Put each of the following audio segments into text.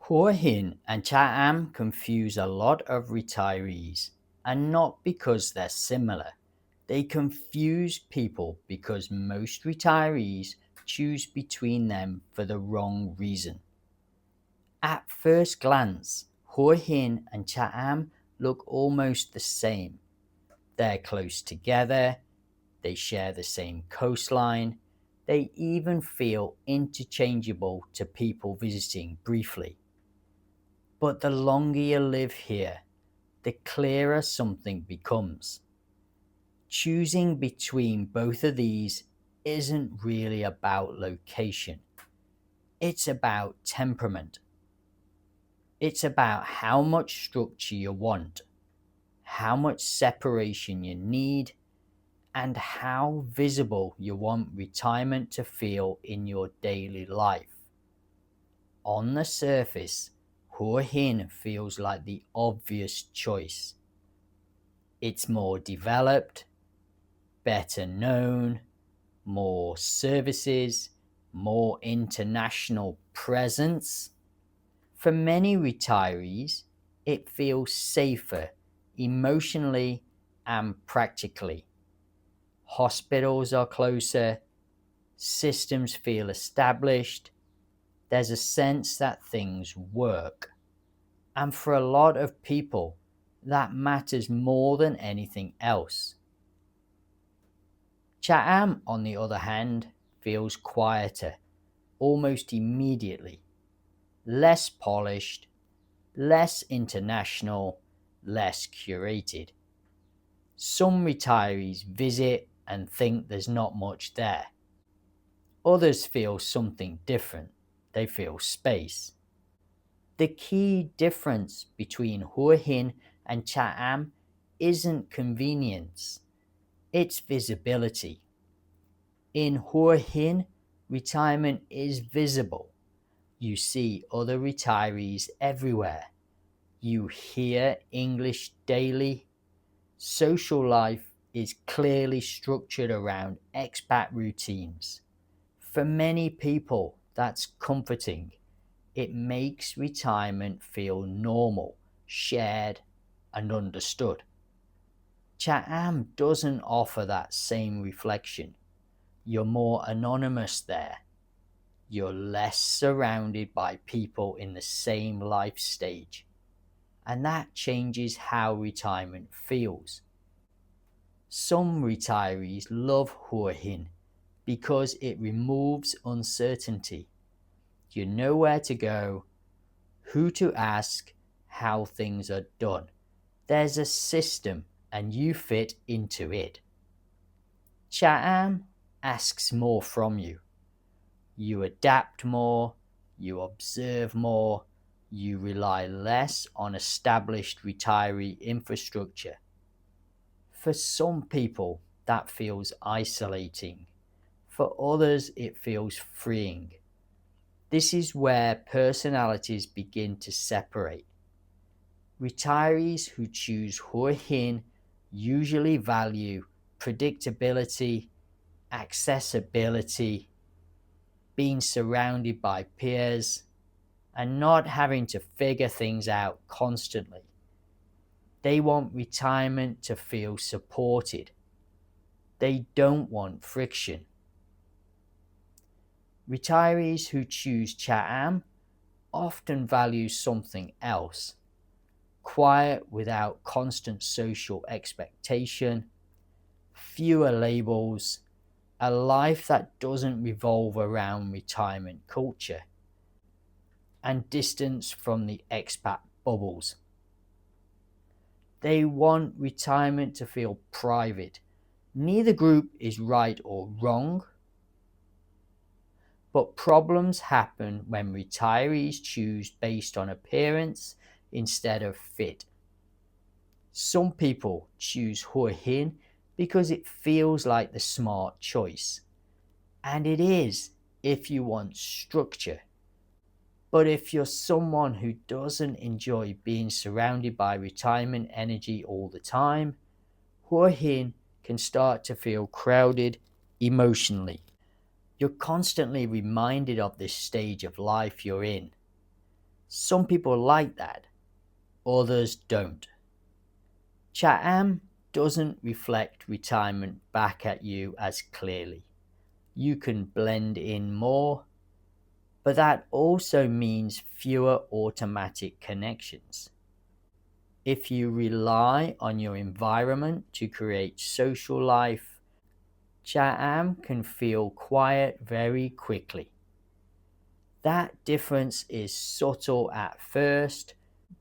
Hua Hin and Cha-am confuse a lot of retirees, and not because they're similar. They confuse people because most retirees choose between them for the wrong reason. At first glance, Hua Hin and Cha-am look almost the same. They're close together, they share the same coastline, they even feel interchangeable to people visiting briefly. But the longer you live here, the clearer something becomes. Choosing between both of these isn't really about location. It's about temperament. It's about how much structure you want, how much separation you need, and how visible you want retirement to feel in your daily life. On the surface, Hua Hin feels like the obvious choice. It's more developed, better known, more services, more international presence. For many retirees, it feels safer emotionally and practically. Hospitals are closer, systems feel established, there's a sense that things work. And for a lot of people, that matters more than anything else. Cha-am, on the other hand, feels quieter, almost immediately. Less polished, less international, less curated. Some retirees visit and think there's not much there. Others feel something different. They feel space. The key difference between Hua Hin and Cha-am isn't convenience, it's visibility. In Hua Hin, retirement is visible. You see other retirees everywhere. You hear English daily. Social life is clearly structured around expat routines. For many people, that's comforting. It makes retirement feel normal, shared, and understood. Cha-am doesn't offer that same reflection. You're more anonymous there. You're less surrounded by people in the same life stage. And that changes how retirement feels. Some retirees love Hua Hin because it removes uncertainty. You know where to go, who to ask, how things are done. There's a system and you fit into it. Cha-am asks more from you. You adapt more, you observe more, you rely less on established retiree infrastructure. For some people, that feels isolating. For others, it feels freeing. This is where personalities begin to separate. Retirees who choose Hua Hin usually value predictability, accessibility, being surrounded by peers, and not having to figure things out constantly. They want retirement to feel supported. They don't want friction. Retirees who choose Cha-am often value something else. Quiet without constant social expectation, fewer labels, a life that doesn't revolve around retirement culture, and distance from the expat bubbles. They want retirement to feel private. Neither group is right or wrong, but problems happen when retirees choose based on appearance instead of fit. Some people choose Hua Hin because it feels like the smart choice. And it is if you want structure. But if you're someone who doesn't enjoy being surrounded by retirement energy all the time, Hua Hin can start to feel crowded emotionally. You're constantly reminded of this stage of life you're in. Some people like that, others don't. Cha-am doesn't reflect retirement back at you as clearly. You can blend in more, but that also means fewer automatic connections. If you rely on your environment to create social life, Cha-am can feel quiet very quickly. That difference is subtle at first,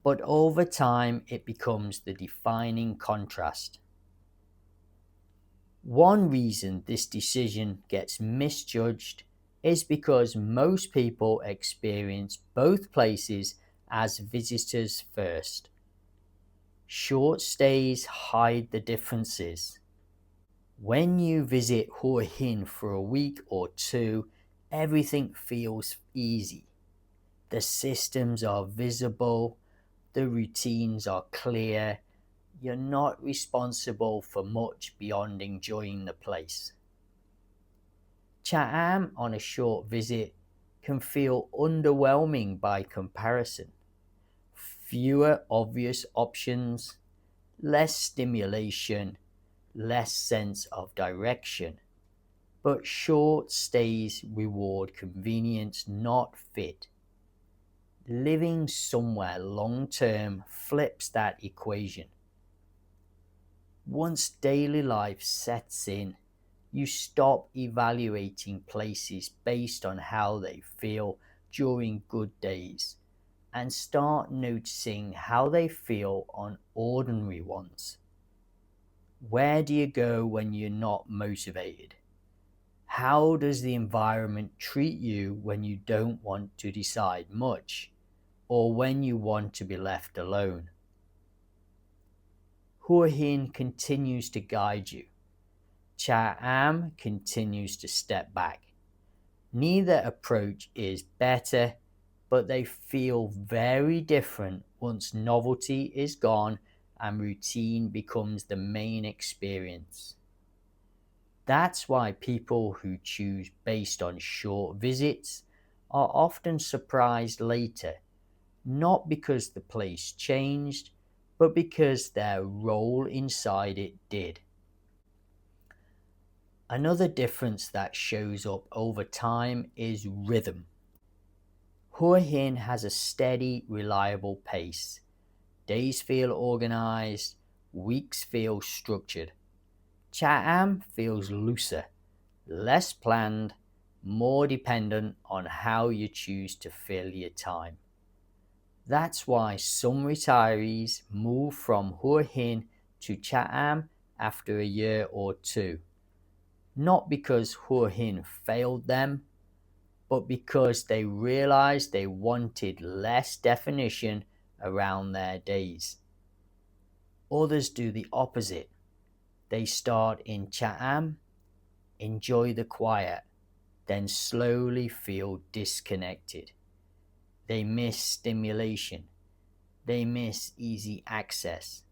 but over time it becomes the defining contrast. One reason this decision gets misjudged is because most people experience both places as visitors first. Short stays hide the differences. When you visit Hua Hin for a week or two, everything feels easy. The systems are visible, the routines are clear. You're not responsible for much beyond enjoying the place. Cha-am on a short visit can feel underwhelming by comparison. Fewer obvious options, less stimulation, less sense of direction. But short stays reward convenience, not fit. Living somewhere long term flips that equation. Once daily life sets in, you stop evaluating places based on how they feel during good days and start noticing how they feel on ordinary ones. Where do you go when you're not motivated? How does the environment treat you when you don't want to decide much, or when you want to be left alone? Hua Hin continues to guide you. Cha-am continues to step back. Neither approach is better, but they feel very different once novelty is gone and routine becomes the main experience. That's why people who choose based on short visits are often surprised later, not because the place changed, but because their role inside it did. Another difference that shows up over time is rhythm. Hua Hin has a steady, reliable pace. Days feel organized, weeks feel structured. Cha-am feels looser, less planned, more dependent on how you choose to fill your time. That's why some retirees move from Hua Hin to Cha-am after a year or two. Not because Hua Hin failed them, but because they realized they wanted less definition around their days. Others do the opposite. They start in Cha-am, enjoy the quiet, then slowly feel disconnected. They miss stimulation. They miss easy access.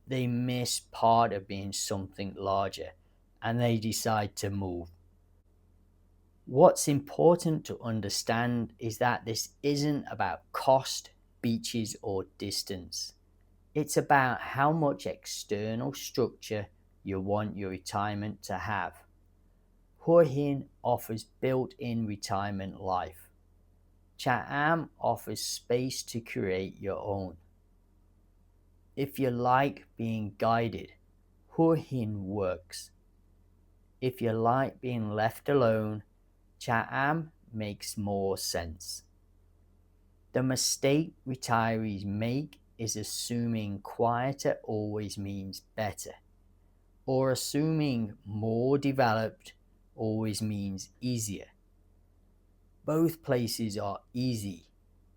They miss part of being something larger, and they decide to move. What's important to understand is that this isn't about cost, beaches, or distance. It's about how much external structure you want your retirement to have. Hua Hin offers built-in retirement life. Cha-am offers space to create your own. If you like being guided, Hua Hin works. If you like being left alone, Cha-am makes more sense. The mistake retirees make is assuming quieter always means better, or assuming more developed always means easier. Both places are easy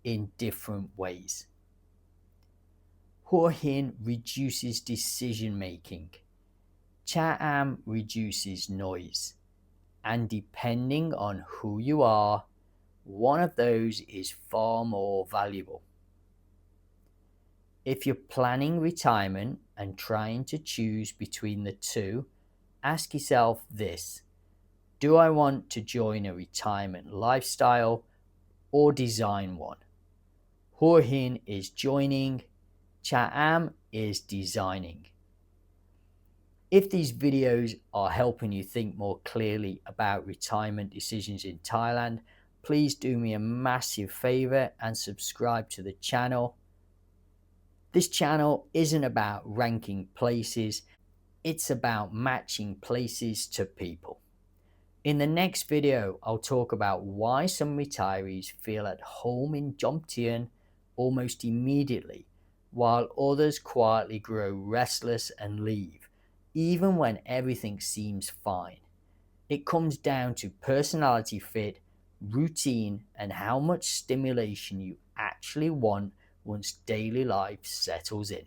in different ways. Hua Hin reduces decision making. Cha-am reduces noise. And depending on who you are, one of those is far more valuable. If you're planning retirement and trying to choose between the two, ask yourself this: do I want to join a retirement lifestyle or design one? Hua Hin is joining, Cha-am is designing. If these videos are helping you think more clearly about retirement decisions in Thailand, please do me a massive favor and subscribe to the channel. This channel isn't about ranking places, it's about matching places to people. In the next video, I'll talk about why some retirees feel at home in Jomtien almost immediately, while others quietly grow restless and leave, even when everything seems fine. It comes down to personality fit, routine, and how much stimulation you actually want once daily life settles in.